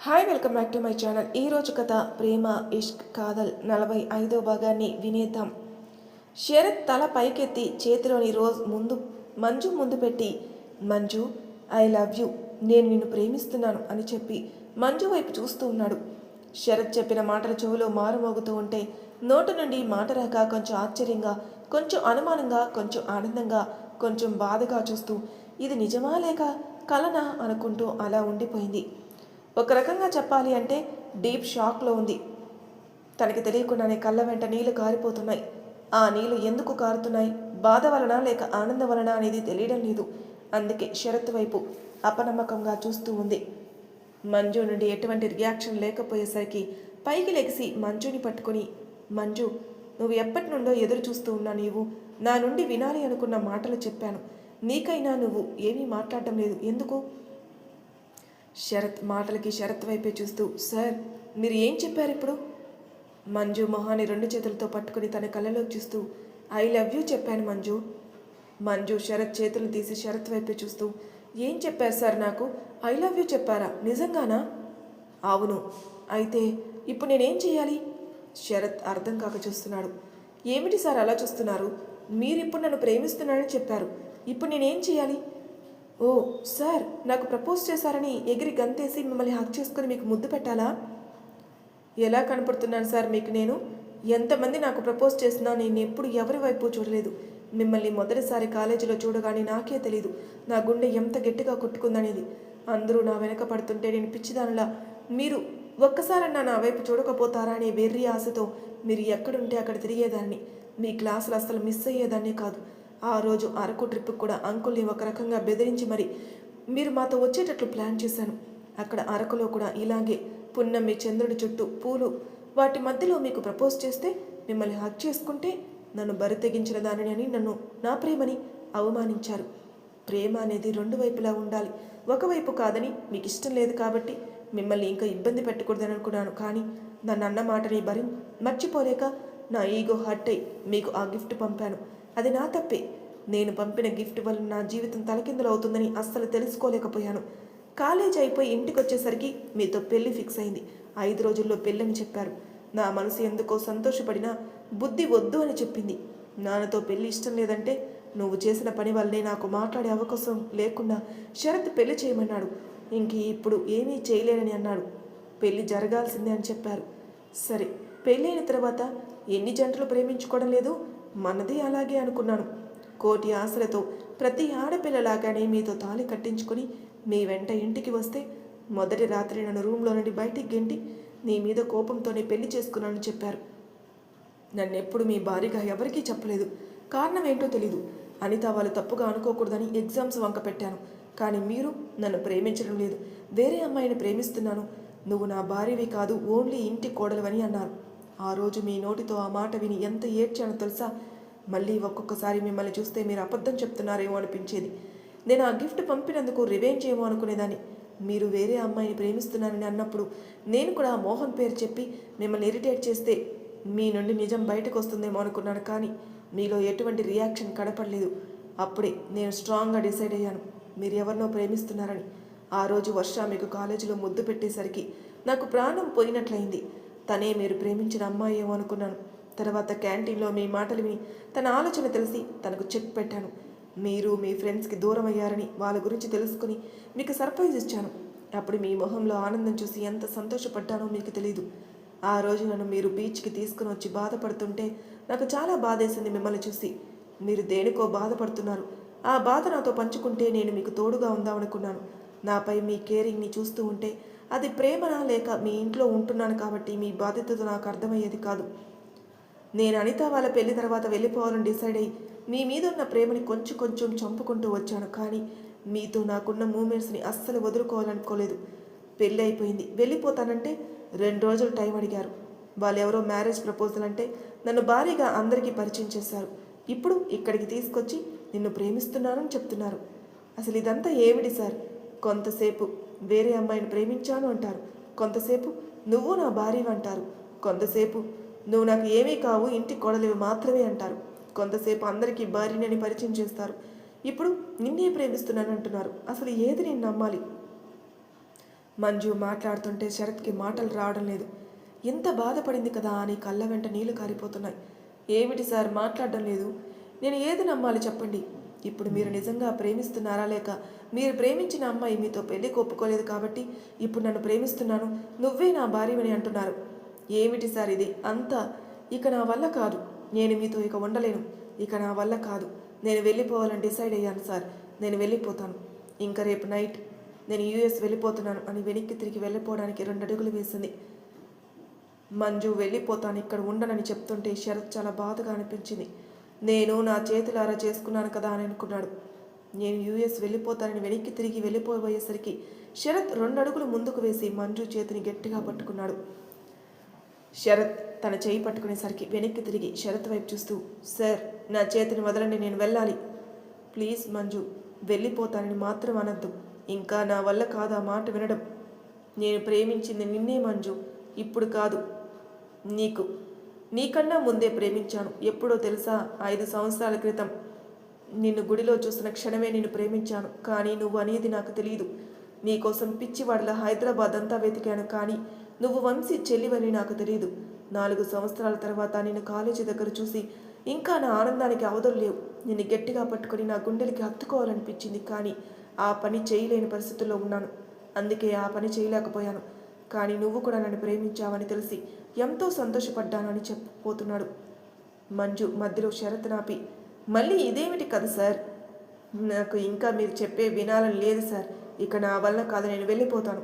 Hi welcome back to my channel. ఈరోజు కథ ప్రేమ ఇష్క్ కాదల్ 45వ భాగాన్ని వినేద్దాం. శరత్ తల పైకెత్తి చేతిలోని రోజ్ మంజు ముందు పెట్టి, మంజు ఐ లవ్ యూ, నేను నిన్ను ప్రేమిస్తున్నాను అని చెప్పి మంజు వైపు చూస్తూ ఉన్నాడు. శరత్ చెప్పిన మాటలు చెవిలో మారుమోగుతూ ఉంటే నోటు నుండి మాట రాక కొంచెం ఆశ్చర్యంగా, కొంచెం అనుమానంగా, కొంచెం ఆనందంగా, కొంచెం బాధగా చూస్తూ ఇది నిజమా లేక కలనా అనుకుంటూ అలా ఉండిపోయింది. ఒక రకంగా చెప్పాలి అంటే డీప్ షాక్లో ఉంది. తనకి తెలియకుండానే కళ్ళ వెంట నీళ్లు కారిపోతున్నాయి. ఆ నీళ్లు ఎందుకు కారుతున్నాయి, బాధ వలన లేక ఆనందం వలన అనేది తెలియడం లేదు. అందుకే శరత్ వైపు అపనమ్మకంగా చూస్తూ ఉంది. మంజు నుండి ఎటువంటి రియాక్షన్ లేకపోయేసరికి పైకి లెగిసి మంజుని పట్టుకుని, మంజు నువ్వు ఎప్పటి నుండో ఎదురు చూస్తూ ఉన్నా, నీవు నా నుండి వినాలి అనుకున్న మాటలు చెప్పాను, నీకైనా నువ్వు ఏమీ మాట్లాడటం లేదు, ఎందుకు? శరత్ మాటలకి శరత్ వైపే చూస్తూ, సార్ మీరు ఏం చెప్పారు ఇప్పుడు? మంజు మొహాన్ని 2 చేతులతో పట్టుకుని తన కళ్ళలోకి చూస్తూ, ఐ లవ్ యూ చెప్పాను మంజు. మంజు శరత్ చేతులు తీసి శరత్ వైపే చూస్తూ, ఏం చెప్పారు సార్ నాకు? ఐ లవ్ యూ చెప్పారా, నిజంగానా? అవును. అయితే ఇప్పుడు నేనేం చేయాలి? శరత్ అర్థం కాక చూస్తున్నాడు. ఏమిటి సార్ అలా చూస్తున్నారు? మీరిప్పుడు నన్ను ప్రేమిస్తున్నానని చెప్పారు, ఇప్పుడు నేనేం చేయాలి? ఓ సార్, నాకు ప్రపోజ్ చేశారని ఎగిరి గంతేసి మిమ్మల్ని హక్ చేసుకుని మీకు ముద్దు పెట్టాలా? ఎలా కనపడుతున్నాను సార్ మీకు నేను? ఎంతమంది నాకు ప్రపోజ్ చేసినా నేను ఎప్పుడు ఎవరి వైపు చూడలేదు. మిమ్మల్ని మొదటిసారి కాలేజీలో చూడగానే నాకే తెలీదు నా గుండె ఎంత గట్టిగా కొట్టుకుందనేది. అందరూ నా వెనక పడుతుంటే నేను పిచ్చిదానిలా మీరు ఒక్కసారన్నా నా వైపు చూడకపోతారా అనే వెర్రి ఆశతో మీరు ఎక్కడుంటే అక్కడ తిరిగేదాన్ని. మీ క్లాసులు అస్సలు మిస్ అయ్యేదాన్నే కాదు. ఆ రోజు అరకు ట్రిప్కి కూడా అంకుల్ని ఒక రకంగా బెదిరించి మరి మీరు మాతో వచ్చేటట్లు ప్లాన్ చేశాను. అక్కడ అరకులో కూడా ఇలాగే పున్నమి చంద్రుడి చుట్టూ పూలు, వాటి మధ్యలో మీకు ప్రపోజ్ చేస్తే మిమ్మల్ని హక్ చేసుకుంటే నన్ను బరి తెగించిన దానిని అని నన్ను నా ప్రేమని అవమానించారు. ప్రేమ అనేది 2 వైపులా ఉండాలి, ఒకవైపు కాదని మీకు ఇష్టం లేదు కాబట్టి మిమ్మల్ని ఇంకా ఇబ్బంది పెట్టకూడదని అనుకున్నాను. కానీ నన్ను అన్న మాటని మర్చిపోలేక నా ఈగో హర్ట్ అయి మీకు ఆ గిఫ్ట్ పంపాను. అది నా తప్పే. నేను పంపిన గిఫ్ట్ వల్ల నా జీవితం తలకిందులు అవుతుందని అస్సలు తెలుసుకోలేకపోయాను. కాలేజ్ అయిపోయి ఇంటికి వచ్చేసరికి మీతో పెళ్లి ఫిక్స్ అయింది. 5 రోజుల్లో పెళ్ళని చెప్పారు. నా మనసు ఎందుకో సంతోషపడినా బుద్ధి వద్దు అని చెప్పింది. నాన్నతో పెళ్లి ఇష్టం లేదంటే నువ్వు చేసిన పని వల్లనే నాకు మాట్లాడే అవకాశం లేకుండా శరత్ పెళ్లి చేయమన్నాడు. ఇప్పుడు ఏమీ చేయలేనని అన్నాడు. పెళ్లి జరగాల్సిందే అని చెప్పారు. సరే, పెళ్ళైన తర్వాత ఎన్ని జంటలు ప్రేమించుకోవడం లేదు, మనది అలాగే అనుకున్నాను. కోటి ఆశలతో ప్రతి ఆడపిల్లలాగానే మీతో తాళి కట్టించుకొని మీ వెంట ఇంటికి వస్తే మొదటి రాత్రి నన్ను రూమ్లో నుండి బయటికి గెంటి నీ మీద కోపంతోనే పెళ్లి చేసుకున్నానని చెప్పారు. నన్నెప్పుడు మీ భార్యగా ఎవరికీ చెప్పలేదు. కారణం ఏంటో తెలీదు. అనిత వాళ్ళు తప్పుగా అనుకోకూడదని ఎగ్జామ్స్ వంక పెట్టాను. కానీ మీరు నన్ను ప్రేమించడం లేదు, వేరే అమ్మాయిని ప్రేమిస్తున్నాను, నువ్వు నా భార్యవి కాదు, ఓన్లీ ఇంటి కోడలవని అన్నారు. ఆ రోజు మీ నోటితో ఆ మాట విని ఎంత ఏడ్చానో తెలుసా? మళ్ళీ ఒక్కొక్కసారి మిమ్మల్ని చూస్తే మీరు అబద్ధం చెప్తున్నారేమో అనిపించేది. నేను ఆ గిఫ్ట్ పంపినందుకు రివెంజ్ ఏమో అనుకునేదాన్ని. మీరు వేరే అమ్మాయిని ప్రేమిస్తున్నానని అన్నప్పుడు నేను కూడా మోహన్ పేరు చెప్పి మిమ్మల్ని ఇరిటేట్ చేస్తే మీ నుండి నిజం బయటకు వస్తుందేమో అనుకున్నాను. కానీ మీలో ఎటువంటి రియాక్షన్ కనపడలేదు. అప్పుడే నేను స్ట్రాంగ్గా డిసైడ్ అయ్యాను మీరు ఎవరినో ప్రేమిస్తున్నారని. ఆ రోజు వర్ష మీకు కాలేజీలో ముద్దు పెట్టేసరికి నాకు ప్రాణం పోయినట్లయింది. తనే మీరు ప్రేమించిన అమ్మాయి ఏమో అనుకున్నాను. తర్వాత క్యాంటీన్లో మీ మాటలు విని తన ఆలోచన తెలిసి తనకు చెక్ పెట్టాను. మీరు మీ ఫ్రెండ్స్కి దూరం అయ్యారని వాళ్ళ గురించి తెలుసుకుని మీకు సర్ప్రైజ్ ఇచ్చాను. అప్పుడు మీ మొహంలో ఆనందం చూసి ఎంత సంతోషపడ్డానో మీకు తెలీదు. ఆ రోజు నన్ను మీరు బీచ్కి తీసుకుని వచ్చి బాధపడుతుంటే నాకు చాలా బాధేసింది. మిమ్మల్ని చూసి మీరు దేనికో బాధపడుతున్నారు. ఆ బాధ నాతో పంచుకుంటే నేను మీకు తోడుగా ఉందామనుకున్నాను. నాపై మీ కేరింగ్ని చూస్తూ ఉంటే అది ప్రేమనా లేక మీ ఇంట్లో ఉంటున్నాను కాబట్టి మీ బాధ్యతతో నాకు అర్థమయ్యేది కాదు. నేను అనిత వాళ్ళ పెళ్లి తర్వాత వెళ్ళిపోవాలని డిసైడ్ అయ్యి మీ మీద ఉన్న ప్రేమని కొంచెం కొంచెం చంపుకుంటూ వచ్చాను. కానీ మీతో నాకున్న మూమెంట్స్ని అస్సలు వదులుకోవాలనుకోలేదు. పెళ్ళి అయిపోయింది, వెళ్ళిపోతానంటే 2 రోజులు టైం అడిగారు. వాళ్ళు ఎవరో మ్యారేజ్ ప్రపోజల్ అంటే నన్ను భారీగా అందరికీ పరిచయం చేశారు. ఇప్పుడు ఇక్కడికి తీసుకొచ్చి నిన్ను ప్రేమిస్తున్నానని చెప్తున్నారు. అసలు ఇదంతా ఏమిటి సార్? కొంతసేపు వేరే అమ్మాయిని ప్రేమించాను అంటారు, కొంతసేపు నువ్వు నా భార్య అంటారు, కొంతసేపు నువ్వు నాకు ఏమీ కావు, ఇంటి కోడలివి మాత్రమే అంటారు, కొంతసేపు అందరికీ భార్యని పరిచయం చేస్తారు. ఇప్పుడు నిన్నే ప్రేమిస్తున్నాను అంటున్నారు. అసలు ఏది నేను నమ్మాలి? మంజు మాట్లాడుతుంటే శరత్కి మాటలు రావడం లేదు. ఎంత బాధపడింది కదా అని కళ్ళ వెంట నీళ్లు కారిపోతున్నాయి. ఏమిటి సార్ మాట్లాడడం లేదు? నేను ఏది నమ్మాలి చెప్పండి? ఇప్పుడు మీరు నిజంగా ప్రేమిస్తున్నారా, లేక మీరు ప్రేమించిన అమ్మాయి మీతో పెళ్లికి ఒప్పుకోలేదు కాబట్టి ఇప్పుడు నన్ను ప్రేమిస్తున్నాను, నువ్వే నా భార్యవని అంటున్నారు? ఏమిటి సార్ ఇది అంతా? ఇక నా వల్ల కాదు, నేను మీతో ఇక ఉండలేను, ఇక నా వల్ల కాదు, నేను వెళ్ళిపోవాలని డిసైడ్ అయ్యాను సార్, నేను వెళ్ళిపోతాను, ఇంకా రేపు నైట్ నేను యూఎస్ వెళ్ళిపోతున్నాను అని వెనక్కి తిరిగి వెళ్ళిపోవడానికి 2 అడుగులు వేసింది. మంజు వెళ్ళిపోతాను, ఇక్కడ ఉండనని చెప్తుంటే శరత్ చాలా బాధగా అనిపించింది. నేను నా చేతులారా చేసుకున్నాను కదా అని అనుకున్నాడు. నేను యూఎస్ వెళ్ళిపోతానని వెనక్కి తిరిగి వెళ్ళిపోయేసరికి శరత్ 2 అడుగులు ముందుకు వేసి మంజు చేతిని గట్టిగా పట్టుకున్నాడు. శరత్ తన చేయి పట్టుకునేసరికి వెనక్కి తిరిగి శరత్ వైపు చూస్తూ, సార్ నా చేతిని వదలండి, నేను వెళ్ళాలి, ప్లీజ్ మంజు, వెళ్ళిపోతానని మాత్రం అనద్దు, ఇంకా నా వల్ల కాదు ఆ మాట వినడం. నేను ప్రేమించింది నిన్నే మంజు, ఇప్పుడు కాదు, నీకన్నా ముందే ప్రేమించాను. ఎప్పుడో తెలుసా? 5 సంవత్సరాల క్రితం నిన్ను గుడిలో చూసిన క్షణమే నిన్ను ప్రేమించాను. కానీ నువ్వు అనేది నాకు తెలియదు. నీకోసం పిచ్చివాడలా హైదరాబాద్ అంతా వెతికాను, కానీ నువ్వు వంశీ చెల్లివని నాకు తెలియదు. 4 సంవత్సరాల తర్వాత నిన్ను కాలేజీ దగ్గర చూసి ఇంకా నా ఆనందానికి అవధులు లేవు. నిన్ను గట్టిగా పట్టుకొని నా గుండెలకి హత్తుకోవాలనిపించింది, కానీ ఆ పని చేయలేని పరిస్థితుల్లో ఉన్నాను. అందుకే ఆ పని చేయలేకపోయాను. కానీ నువ్వు కూడా నన్ను ప్రేమించావని తెలిసి ఎంతో సంతోషపడ్డాను అని చెప్పబోతున్నాడు. మంజు మధ్యలో శరత్ నాపి, మళ్ళీ ఇదేమిటి కదా సార్? నాకు ఇంకా మీరు చెప్పే వినాలని లేదు సార్, ఇక నా వల్ల కాదు, నేను వెళ్ళిపోతాను.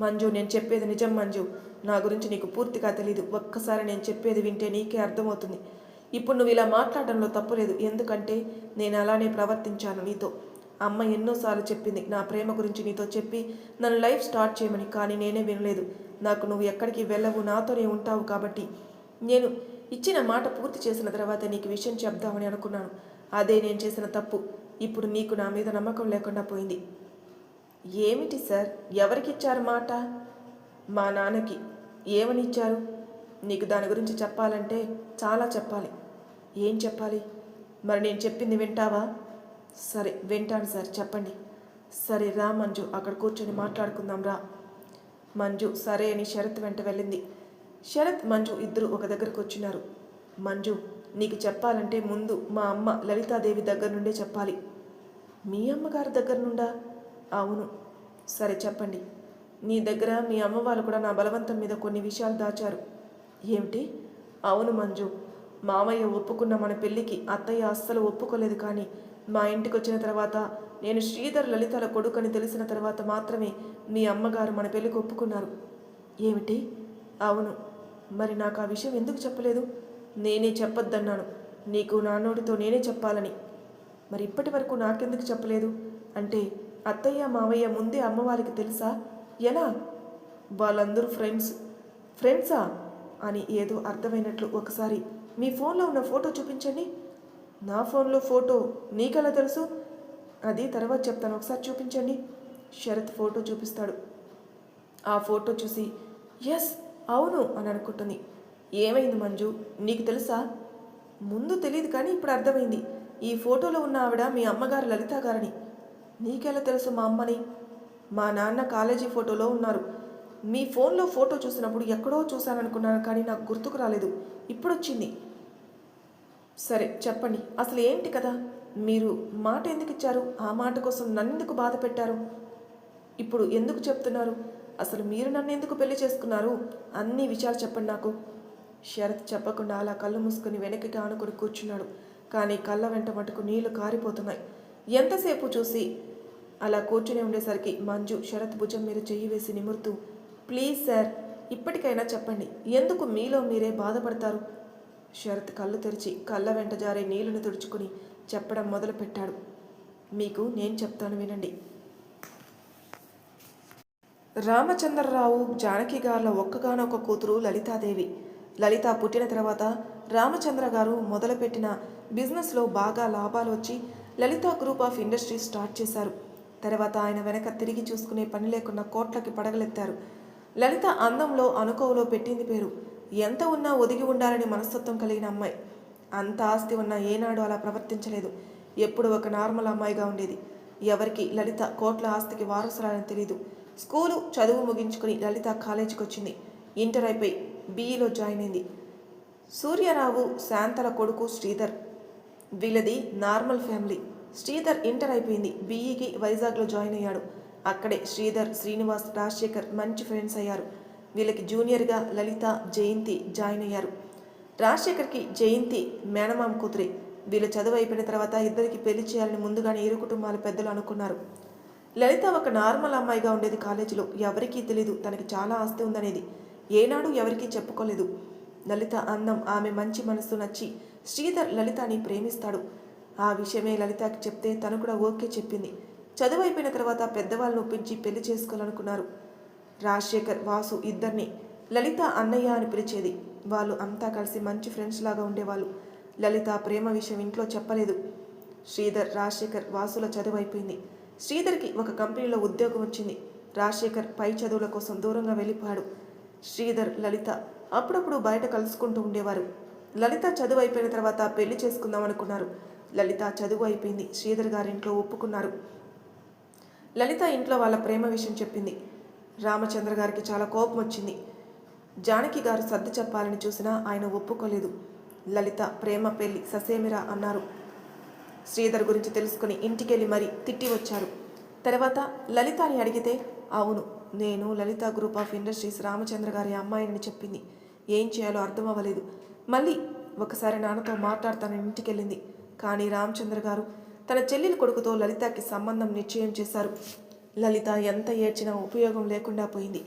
మంజు, నేను చెప్పేది నిజం మంజు, నా గురించి నీకు పూర్తిగా తెలీదు. ఒక్కసారి నేను చెప్పేది వింటే నీకే అర్థమవుతుంది. ఇప్పుడు నువ్వు ఇలా మాట్లాడడంలో తప్పులేదు, ఎందుకంటే నేను అలానే ప్రవర్తించాను నీతో. అమ్మ ఎన్నోసార్లు చెప్పింది నా ప్రేమ గురించి నీతో చెప్పి నన్ను లైఫ్ స్టార్ట్ చేయమని, కానీ నేనే వినలేదు. నాకు నువ్వు ఎక్కడికి వెళ్ళవు, నాతోనే ఉంటావు కాబట్టి నేను ఇచ్చిన మాట పూర్తి చేసిన తర్వాత నీకు విషయం చెప్దామని అనుకున్నాను. అదే నేను చేసిన తప్పు. ఇప్పుడు నీకు నా మీద నమ్మకం లేకుండా పోయింది. ఏమిటి సార్? ఎవరికిచ్చారు మాట? మా నాన్నకి. ఏమని ఇచ్చారు? నీకు దాని గురించి చెప్పాలంటే చాలా చెప్పాలి. ఏం చెప్పాలి? మరి నేను చెప్పింది వింటావా? సరే వింటాను సార్, చెప్పండి. సరే రా మంజు, అక్కడ కూర్చొని మాట్లాడుకుందాం రా. మంజు సరే అని శరత్ వెంట వెళ్ళింది. శరత్ మంజు ఇద్దరు ఒక దగ్గర కూర్చున్నారు. మంజు, నీకు చెప్పాలంటే ముందు మా అమ్మ లలితాదేవి దగ్గర నుండే చెప్పాలి. మీ అమ్మగారి దగ్గర నుండా? అవును. సరే చెప్పండి. నీ దగ్గర మీ అమ్మ వాళ్ళు కూడా నా బలవంతం మీద కొన్ని విషయాలు దాచారు. ఏమిటి? అవును మంజు, మామయ్య ఒప్పుకున్న మన పెళ్ళికి అత్తయ్య అస్సలు ఒప్పుకోలేదు, కానీ మా ఇంటికి వచ్చిన తర్వాత నేను శ్రీధర్ లలితల కొడుకని తెలిసిన తర్వాత మాత్రమే మీ అమ్మగారు మన పెళ్ళికి ఒప్పుకున్నారు. ఏమిటి? అవును. మరి నాకు ఆ విషయం ఎందుకు చెప్పలేదు? నేనే చెప్పొద్దన్నాను, నీకు నా నోటితో నేనే చెప్పాలని. మరి ఇప్పటి వరకు నాకెందుకు చెప్పలేదు? అంటే అత్తయ్య మావయ్య ముందే అమ్మవారికి తెలుసా? ఎలా? వాళ్ళందరూ ఫ్రెండ్సా అని ఏదో అర్థమైనట్లు ఒకసారి మీ ఫోన్లో ఉన్న ఫోటో చూపించండి. నా ఫోన్లో ఫోటో నీకెలా తెలుసు? అది తర్వాత చెప్తాను, ఒకసారి చూపించండి. శరత్ ఫోటో చూపిస్తాడు. ఆ ఫోటో చూసి ఎస్ అవును అని అనుకుంటుంది. ఏమైంది మంజు, నీకు తెలుసా? ముందు తెలియదు, కానీ ఇప్పుడు అర్థమైంది. ఈ ఫోటోలో ఉన్న ఆవిడ మీ అమ్మగారు లలిత గారని. నీకెలా తెలుసు మా అమ్మని? మా నాన్న కాలేజీ ఫోటోలో ఉన్నారు. మీ ఫోన్లో ఫోటో చూసినప్పుడు ఎక్కడో చూశాననుకున్నాను, కానీ నాకు గుర్తుకు రాలేదు, ఇప్పుడు వచ్చింది. సరే చెప్పండి, అసలు ఏంటి కదా? మీరు మాట ఎందుకు ఇచ్చారు? ఆ మాట కోసం నన్నెందుకు బాధ పెట్టారు? ఇప్పుడు ఎందుకు చెప్తున్నారు? అసలు మీరు నన్ను ఎందుకు పెళ్లి చేసుకున్నారు? అన్ని విషయాలు చెప్పండి నాకు. శరత్ చెప్పకుండా అలా కళ్ళు మూసుకుని వెనక్కి ఆనుకుని కూర్చున్నాడు. కానీ కళ్ళ వెంట మటుకు నీళ్లు కారిపోతున్నాయి. ఎంతసేపు చూసి అలా కూర్చుని ఉండేసరికి మంజు శరత్ భుజం మీద చెయ్యి వేసి నిమురుతూ, ప్లీజ్ సార్, ఇప్పటికైనా చెప్పండి, ఎందుకు మీలో మీరే బాధపడతారు? శరత్ కళ్ళు తెరిచి కళ్ళ వెంట జారే నీళ్లను తుడుచుకుని చెప్పడం మొదలుపెట్టాడు. మీకు నేను చెప్తాను వినండి. రామచంద్రరావు జానకి గారుల ఒక్కగానొక్క కూతురు లలితాదేవి. లలిత పుట్టిన తర్వాత రామచంద్ర గారు మొదలుపెట్టిన బిజినెస్లో బాగా లాభాలు వచ్చి లలిత గ్రూప్ ఆఫ్ ఇండస్ట్రీస్ స్టార్ట్ చేశారు. తర్వాత ఆయన వెనక తిరిగి చూసుకునే పని లేకుండా కోట్లకి పడగలెత్తారు. లలిత అందంలో అనుకోవలో పెట్టింది పేరు. ఎంత ఉన్నా ఒదిగి ఉండాలని మనస్తత్వం కలిగిన అమ్మాయి. అంత ఆస్తి ఉన్నా ఏనాడు అలా ప్రవర్తించలేదు. ఎప్పుడు ఒక నార్మల్ అమ్మాయిగా ఉండేది. ఎవరికి లలిత కోట్ల ఆస్తికి వారసురాలని తెలీదు. స్కూలు చదువు ముగించుకుని లలిత కాలేజీకి వచ్చింది. ఇంటర్ అయిపోయి బీఈలో జాయిన్ అయింది. సూర్యారావు శాంతల కొడుకు శ్రీధర్. వీళ్ళది నార్మల్ ఫ్యామిలీ. శ్రీధర్ ఇంటర్ అయిపోయింది. బీఈకి వైజాగ్లో జాయిన్ అయ్యాడు. అక్కడే శ్రీధర్, శ్రీనివాస్, రాజశేఖర్ మంచి ఫ్రెండ్స్ అయ్యారు. వీళ్ళకి జూనియర్గా లలిత, జయంతి జాయిన్ అయ్యారు. రాజశేఖర్కి జయంతి మేనమామ కూతురే. వీళ్ళు చదువు అయిపోయిన తర్వాత ఇద్దరికి పెళ్లి చేయాలని ముందుగానే ఇరు కుటుంబాల పెద్దలు అనుకున్నారు. లలిత ఒక నార్మల్ అమ్మాయిగా ఉండేది. కాలేజీలో ఎవరికీ తెలీదు తనకి చాలా ఆస్తి ఉందనేది. ఏనాడు ఎవరికీ చెప్పుకోలేదు. లలిత అందం, ఆమె మంచి మనసు నచ్చి శ్రీధర్ లలితని ప్రేమిస్తాడు. ఆ విషయమే లలితకి చెప్తే తను కూడా ఓకే చెప్పింది. చదువు అయిపోయిన తర్వాత పెద్దవాళ్ళని ఒప్పించి పెళ్లి చేసుకోవాలనుకున్నారు. రాజశేఖర్, వాసు ఇద్దరిని లలిత అన్నయ్య అని పిలిచేది. వాళ్ళు అంతా కలిసి మంచి ఫ్రెండ్స్ లాగా ఉండేవాళ్ళు. లలిత ప్రేమ విషయం ఇంట్లో చెప్పలేదు. శ్రీధర్, రాజశేఖర్, వాసుల చదువు అయిపోయింది. శ్రీధర్కి ఒక కంపెనీలో ఉద్యోగం వచ్చింది. రాజశేఖర్ పై చదువుల కోసం దూరంగా వెళ్ళిపోయాడు. శ్రీధర్, లలిత అప్పుడప్పుడు బయట కలుసుకుంటూ ఉండేవారు. లలిత చదువు అయిపోయిన తర్వాత పెళ్లి చేసుకుందాం అనుకున్నారు. లలిత చదువు అయిపోయింది. శ్రీధర్ గారింట్లో ఒప్పుకున్నారు. లలిత ఇంట్లో వాళ్ళ ప్రేమ విషయం చెప్పింది. రామచంద్ర గారికి చాలా కోపం వచ్చింది. జానకి గారు సర్ది చెప్పాలని చూసినా ఆయన ఒప్పుకోలేదు. లలిత ప్రేమ పెళ్లి ససేమిరా అన్నారు. శ్రీధర్ గురించి తెలుసుకుని ఇంటికెళ్ళి మరీ తిట్టి వచ్చారు. తర్వాత లలితని అడిగితే, అవును, నేను లలిత గ్రూప్ ఆఫ్ ఇండస్ట్రీస్ రామచంద్ర గారి అమ్మాయిని చెప్పింది. ఏం చేయాలో అర్థం అవ్వలేదు. మళ్ళీ ఒకసారి నాన్నతో మాట్లాడతానని ఇంటికెళ్ళింది. కానీ రామచంద్ర గారు తన చెల్లెలి కొడుకుతో లలితకి సంబంధం నిశ్చయం చేశారు. లలిత ఎంత ఏడ్చినా ఉపయోగం లేకుండా పోయింది.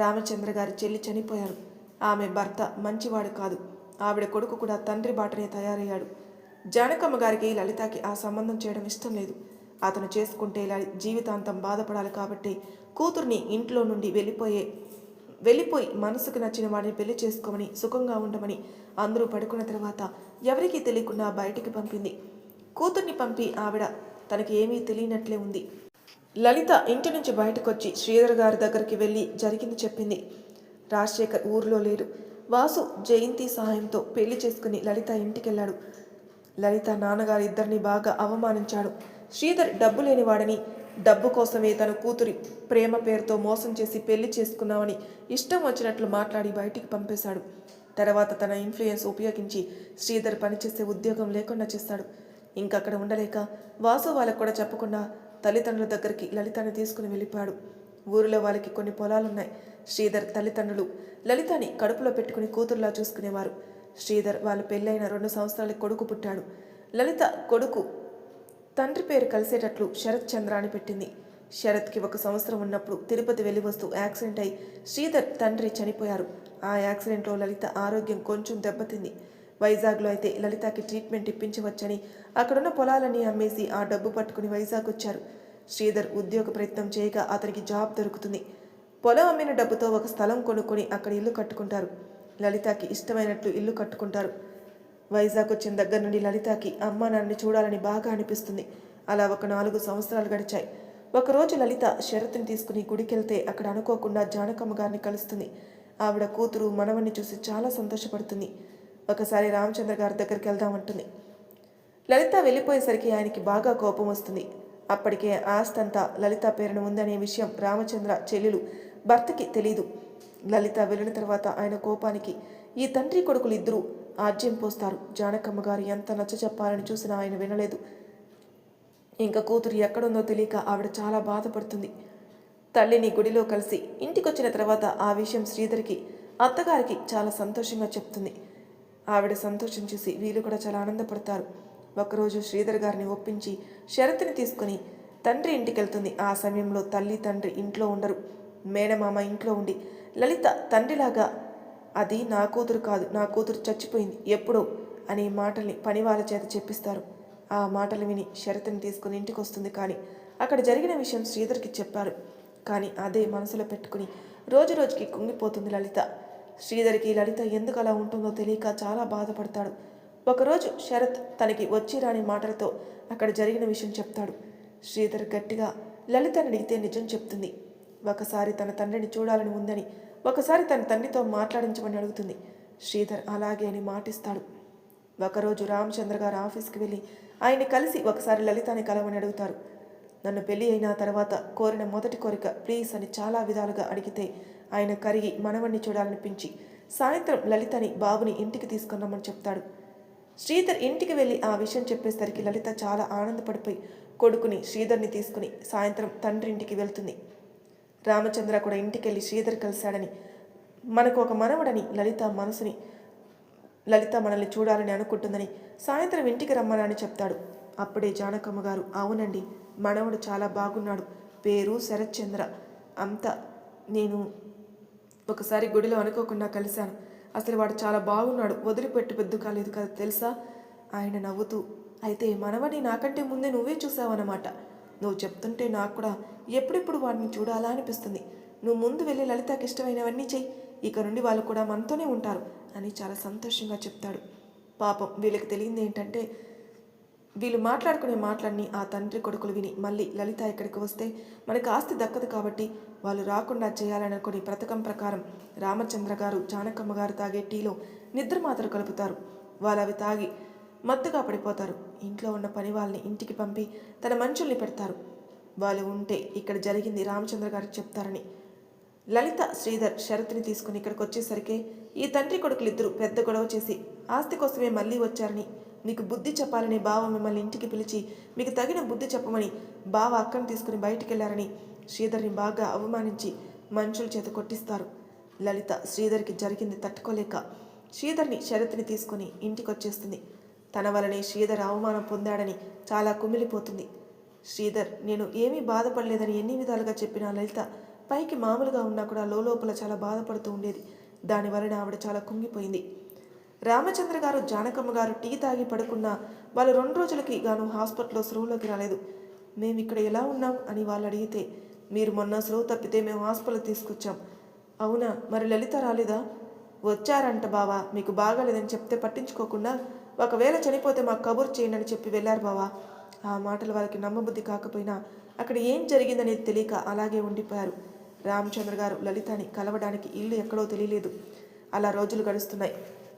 రామచంద్ర గారి చెల్లి చనిపోయారు. ఆమె భర్త మంచివాడు కాదు. ఆవిడ కొడుకు కూడా తండ్రి బాటనే తయారయ్యాడు. జానకమ్మ గారికి లలితకి ఆ సంబంధం చేయడం ఇష్టం లేదు. అతను చేసుకుంటే జీవితాంతం బాధపడాలి కాబట్టి కూతుర్ని ఇంట్లో నుండి వెళ్ళిపోయి మనసుకు నచ్చిన వాడిని పెళ్లి చేసుకోమని, సుఖంగా ఉండమని అందరూ పడుకున్న తర్వాత ఎవరికీ తెలియకుండా బయటికి పంపింది. కూతుర్ని పంపి ఆవిడ తనకి ఏమీ తెలియనట్లే ఉంది. లలిత ఇంటి నుంచి బయటకొచ్చి శ్రీధర్ గారి దగ్గరికి వెళ్ళి జరిగింది చెప్పింది. రాజశేఖర్ ఊర్లో లేడు. వాసు, జయంతి సహాయంతో పెళ్లి చేసుకుని లలిత ఇంటికెళ్ళాడు. లలిత నాన్నగారు ఇద్దరిని బాగా అవమానించాడు. శ్రీధర్ డబ్బు లేనివాడని, డబ్బు కోసమే తన కూతురి ప్రేమ పేరుతో మోసం చేసి పెళ్లి చేసుకున్నామని ఇష్టం వచ్చినట్లు మాట్లాడి బయటికి పంపేశాడు. తర్వాత తన ఇన్ఫ్లుయెన్స్ ఉపయోగించి శ్రీధర్ పనిచేసే ఉద్యోగం లేకుండా చేస్తాడు. ఇంకక్కడ ఉండలేక వాసు వాళ్ళకు కూడా చెప్పకుండా తల్లిదండ్రుల దగ్గరికి లలితని తీసుకుని వెళ్ళిపోయాడు. ఊరిలో వాళ్ళకి కొన్ని పొలాలున్నాయి. శ్రీధర్ తల్లిదండ్రులు లలితని కడుపులో పెట్టుకుని కూతురులా చూసుకునేవారు. శ్రీధర్ వాళ్ళ పెళ్ళైన 2 సంవత్సరాలకి కొడుకు పుట్టాడు. లలిత కొడుకు తండ్రి పేరు కలిసేటట్లు శరత్ చంద్ర అని పెట్టింది. శరత్కి 1 సంవత్సరం ఉన్నప్పుడు తిరుపతి వెళ్ళి వస్తూ యాక్సిడెంట్ అయి శ్రీధర్ తండ్రి చనిపోయారు. ఆ యాక్సిడెంట్లో లలిత ఆరోగ్యం కొంచెం దెబ్బతింది. వైజాగ్లో అయితే లలితకి ట్రీట్మెంట్ ఇప్పించవచ్చని అక్కడున్న పొలాలన్నీ అమ్మేసి ఆ డబ్బు పట్టుకుని వైజాగ్ వచ్చారు. శ్రీధర్ ఉద్యోగ ప్రయత్నం చేయగా అతనికి జాబ్ దొరుకుతుంది. పొలం అమ్మిన డబ్బుతో ఒక స్థలం కొనుక్కొని అక్కడ ఇల్లు కట్టుకుంటారు. లలితకి ఇష్టమైనట్లు ఇల్లు కట్టుకుంటారు. వైజాగ్ వచ్చిన దగ్గర నుండి లలితకి అమ్మా నాన్నని చూడాలని బాగా అనిపిస్తుంది. అలా ఒక 4 సంవత్సరాలు గడిచాయి. ఒకరోజు లలిత శరత్ని తీసుకుని గుడికెళ్తే అక్కడ అనుకోకుండా జానకమ్మ గారిని కలుస్తుంది. ఆవిడ కూతురు మనవన్ని చూసి చాలా సంతోషపడుతుంది. ఒకసారి రామచంద్ర గారి దగ్గరికి వెళ్దామంటుంది. లలిత వెళ్ళిపోయేసరికి ఆయనకి బాగా కోపం వస్తుంది. అప్పటికే ఆస్తంతా లలిత పేరున ఉందనే విషయం రామచంద్ర చెల్లెలు భర్తకి తెలీదు. లలిత వెళ్ళిన తర్వాత ఆయన కోపానికి ఈ తండ్రి కొడుకులు ఇద్దరూ ఆజ్యం పోస్తారు. జానకమ్మ గారు ఎంత నచ్చ చెప్పాలని చూసినా ఆయన వినలేదు. ఇంకా కూతురు ఎక్కడుందో తెలియక ఆవిడ చాలా బాధపడుతుంది. తల్లిని గుడిలో కలిసి ఇంటికొచ్చిన తర్వాత ఆ విషయం శ్రీధర్కి, అత్తగారికి చాలా సంతోషంగా చెప్తుంది. ఆవిడ సంతోషం చూసి వీళ్ళు కూడా చాలా ఆనందపడతారు. ఒకరోజు శ్రీధర్ గారిని ఒప్పించి షరతుని తీసుకుని తండ్రి ఇంటికి వెళ్తుంది. ఆ సమయంలో తల్లి తండ్రి ఇంట్లో ఉండరు. మేనమామ ఇంట్లో ఉండి లలిత తండ్రిలాగా అది నా కూతురు కాదు, నా కూతురు చచ్చిపోయింది ఎప్పుడో అనే మాటల్ని పనివాళ్ళ చేత చెప్పిస్తారు. ఆ మాటలు విని షరతుని తీసుకుని ఇంటికి వస్తుంది. కానీ అక్కడ జరిగిన విషయం శ్రీధర్కి చెప్పారు. కానీ అదే మనసులో పెట్టుకుని రోజు రోజుకి కుంగిపోతుంది లలిత. శ్రీధర్కి లలిత ఎందుకు అలా ఉంటుందో తెలియక చాలా బాధపడతాడు. ఒకరోజు శరత్ తనకి వచ్చి రాని మాటలతో అక్కడ జరిగిన విషయం చెప్తాడు. శ్రీధర్ గట్టిగా లలితని అడిగితే నిజం చెప్తుంది. ఒకసారి తన తండ్రిని చూడాలని ఉందని, ఒకసారి తన తండ్రితో మాట్లాడించమని అడుగుతుంది. శ్రీధర్ అలాగే అని మాటిస్తాడు. ఒకరోజు రామచంద్ర గారు ఆఫీస్కి వెళ్ళి ఆయన్ని కలిసి ఒకసారి లలితని కలవని అడుగుతారు. నన్ను పెళ్లి అయిన తర్వాత కోరిన మొదటి కోరిక ప్లీజ్ అని చాలా విధాలుగా అడిగితే ఆయన కరిగి మనవణ్ణి చూడాలనిపించి సాయంత్రం లలితని బాబుని ఇంటికి తీసుకుని రమ్మని చెప్తాడు. శ్రీధర్ ఇంటికి వెళ్ళి ఆ విషయం చెప్పేసరికి లలిత చాలా ఆనందపడిపోయి కొడుకుని శ్రీధర్ని తీసుకుని సాయంత్రం తండ్రి ఇంటికి వెళ్తుంది. రామచంద్ర కూడా ఇంటికి వెళ్ళి శ్రీధర్ కలిశాడని, మనకు ఒక మనవడని లలిత మనల్ని చూడాలని అనుకుంటుందని సాయంత్రం ఇంటికి రమ్మనని చెప్తాడు. అప్పుడే జానకమ్మ గారు, అవునండి, మనవడు చాలా బాగున్నాడు, పేరు శరత్చంద్ర, అంతా నేను ఒకసారి గుడిలో అనుకోకుండా కలిశాను, అసలు వాడు చాలా బాగున్నాడు, వదిలిపెట్టు బెద్దు కాలేదు కదా తెలుసా. ఆయన నవ్వుతూ, అయితే మనవని నాకంటే ముందే నువ్వే చూసావన్నమాట. నువ్వు చెప్తుంటే నాకు కూడా ఎప్పుడెప్పుడు వాడిని చూడాలా అనిపిస్తుంది. నువ్వు ముందు వెళ్ళి లలితకి ఇష్టమైనవన్నీ చెయ్యి, ఇక నుండి వాళ్ళు కూడా మనతోనే ఉంటారు అని చాలా సంతోషంగా చెప్తాడు. పాపం వీళ్ళకి తెలియంది ఏంటంటే, వీళ్ళు మాట్లాడుకునే మాటలన్నీ ఆ తండ్రి కొడుకులు విని మళ్ళీ లలిత ఇక్కడికి వస్తే మనకు ఆస్తి దక్కదు కాబట్టి వాళ్ళు రాకుండా చేయాలనుకుని పథకం ప్రకారం రామచంద్ర గారు జానకమ్మ గారు తాగే టీలో నిద్ర మాత్రం కలుపుతారు. వాళ్ళు అవి తాగి మత్తుగా పడిపోతారు. ఇంట్లో ఉన్న పని వాళ్ళని ఇంటికి పంపి తన మనుషుల్ని పెడతారు. వాళ్ళు ఉంటే ఇక్కడ జరిగింది రామచంద్ర గారికి చెప్తారని. లలిత శ్రీధర్ షరత్ని తీసుకుని ఇక్కడికి వచ్చేసరికి ఈ తండ్రి కొడుకులు ఇద్దరు పెద్ద గొడవ చేసి ఆస్తి కోసమే మళ్ళీ వచ్చారని, మీకు బుద్ధి చెప్పాలని బావ మిమ్మల్ని ఇంటికి పిలిచి మీకు తగిన బుద్ధి చెప్పమని బావ అక్కను తీసుకుని బయటికి వెళ్ళారని శ్రీధర్ని బాగా అవమానించి మనుషుల చేత కొట్టిస్తారు. లలిత శ్రీధర్కి జరిగింది తట్టుకోలేక శ్రీధర్ని షరత్ని తీసుకుని ఇంటికి వచ్చేస్తుంది. తన వలనే శ్రీధర్ అవమానం పొందాడని చాలా కుమిలిపోతుంది. శ్రీధర్ నేను ఏమీ బాధపడలేదని ఎన్ని విధాలుగా చెప్పినా లలిత పైకి మామూలుగా ఉన్నా కూడా లోపల చాలా బాధపడుతూ ఉండేది. దానివలన ఆవిడ చాలా కుంగిపోయింది. రామచంద్ర గారు జానకమ్మ గారు టీ తాగి పడుకున్నా వాళ్ళు 2 రోజులకి గాను హాస్పిటల్లో స్రోలోకి రాలేదు. మేము ఇక్కడ ఎలా ఉన్నాం అని వాళ్ళు అడిగితే, మీరు మొన్న స్రో తప్పితే మేము హాస్పిటల్ తీసుకొచ్చాం. అవునా, మరి లలిత రాలేదా? వచ్చారంట బావా, మీకు బాగాలేదని చెప్తే పట్టించుకోకుండా ఒకవేళ చనిపోతే మాకు కబురు చేయండి అని చెప్పి వెళ్ళారు బావా. ఆ మాటలు వాళ్ళకి నమ్మబుద్ధి కాకపోయినా అక్కడ ఏం జరిగిందనేది తెలియక అలాగే ఉండిపోయారు. రామచంద్ర గారు లలితని కలవడానికి ఇల్లు ఎక్కడో తెలియలేదు. అలా రోజులు గడుస్తున్నాయి.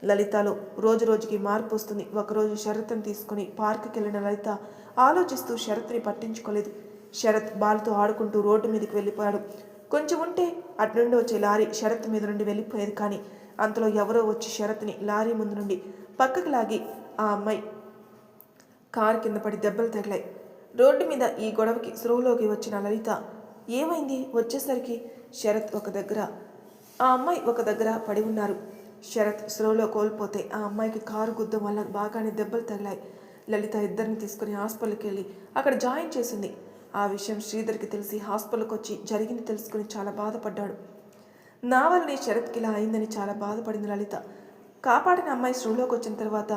లలితలో రోజు రోజుకి మార్పు వస్తుంది. ఒకరోజు శరత్ని తీసుకుని పార్కుకి వెళ్ళిన లలిత ఆలోచిస్తూ శరత్ని పట్టించుకోలేదు. శరత్ బాల్తో ఆడుకుంటూ రోడ్డు మీదకి వెళ్ళిపోయాడు. కొంచెం ఉంటే అటు నుండి వచ్చే లారీ శరత్ మీద నుండి వెళ్ళిపోయేది. కానీ అంతలో ఎవరో వచ్చి శరత్ని లారీ ముందు నుండి పక్కకి లాగి ఆ అమ్మాయి కారు కింద పడి దెబ్బలు తగిలాయి. రోడ్డు మీద ఈ గొడవకి స్రోలోకి వచ్చిన లలిత ఏమైంది వచ్చేసరికి శరత్ ఒక దగ్గర, ఆ అమ్మాయి ఒక దగ్గర పడి ఉన్నారు. శరత్ స్రోలో కోల్పోతే ఆ అమ్మాయికి కారు గుద్దం వల్ల బాగానే దెబ్బలు తగిలాయి. లలిత ఇద్దరిని తీసుకుని హాస్పిటల్కి వెళ్ళి అక్కడ జాయిన్ చేసింది. ఆ విషయం శ్రీధర్కి తెలిసి హాస్పిటల్కి వచ్చి జరిగింది తెలుసుకుని చాలా బాధపడ్డాడు. నా వల్లనే శరత్కి ఇలా అయిందని చాలా బాధపడింది లలిత. కాపాడిన అమ్మాయి స్రోలోకి వచ్చిన తర్వాత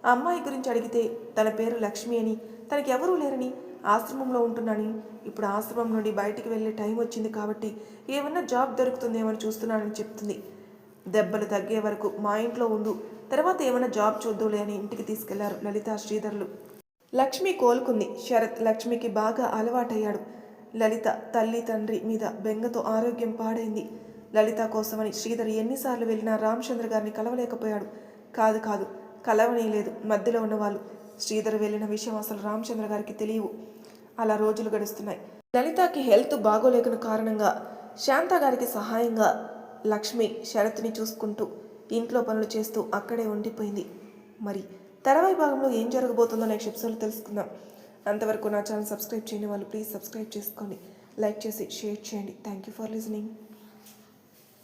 ఆ అమ్మాయి గురించి అడిగితే తన పేరు లక్ష్మి అని, తనకి ఎవరూ లేరని, ఆశ్రమంలో ఉంటున్నానని, ఇప్పుడు ఆశ్రమం నుండి బయటికి వెళ్ళే టైం వచ్చింది కాబట్టి ఏమన్నా జాబ్ దొరుకుతుందేమని చూస్తున్నానని చెప్తుంది. దెబ్బలు తగ్గే వరకు మా ఇంట్లో ఉండు, తర్వాత ఏమైనా జాబ్ చూద్దాంలే అని ఇంటికి తీసుకెళ్లారు లలిత శ్రీధర్లు. లక్ష్మి కోలుకుంది. శరత్ లక్ష్మికి బాగా అలవాటయ్యాడు. లలిత తల్లి తండ్రి మీద బెంగతో ఆరోగ్యం పాడైంది. లలిత కోసమని శ్రీధర్ ఎన్నిసార్లు వెళ్ళినా రామచంద్ర గారిని కలవలేకపోయాడు. కాదు కలవనీయలేదు మధ్యలో ఉన్నవాళ్ళు. శ్రీధర్ వెళ్ళిన విషయం అసలు రామచంద్ర గారికి తెలియవు. అలా రోజులు గడుస్తున్నాయి. లలితకి హెల్త్ బాగోలేకున్న కారణంగా శాంత గారికి సహాయంగా లక్ష్మి శరత్ని చూసుకుంటూ ఇంట్లో పనులు చేస్తూ అక్కడే ఉండిపోయింది. మరి తర్వాయి భాగంలో ఏం జరగబోతుందో నెక్స్ట్ ఎపిసోడ్లో తెలుసుకుందాం. అంతవరకు నా ఛానల్ సబ్స్క్రైబ్ చేయని వాళ్ళు ప్లీజ్ సబ్స్క్రైబ్ చేసుకోండి, లైక్ చేసి షేర్ చేయండి. Thank you for listening.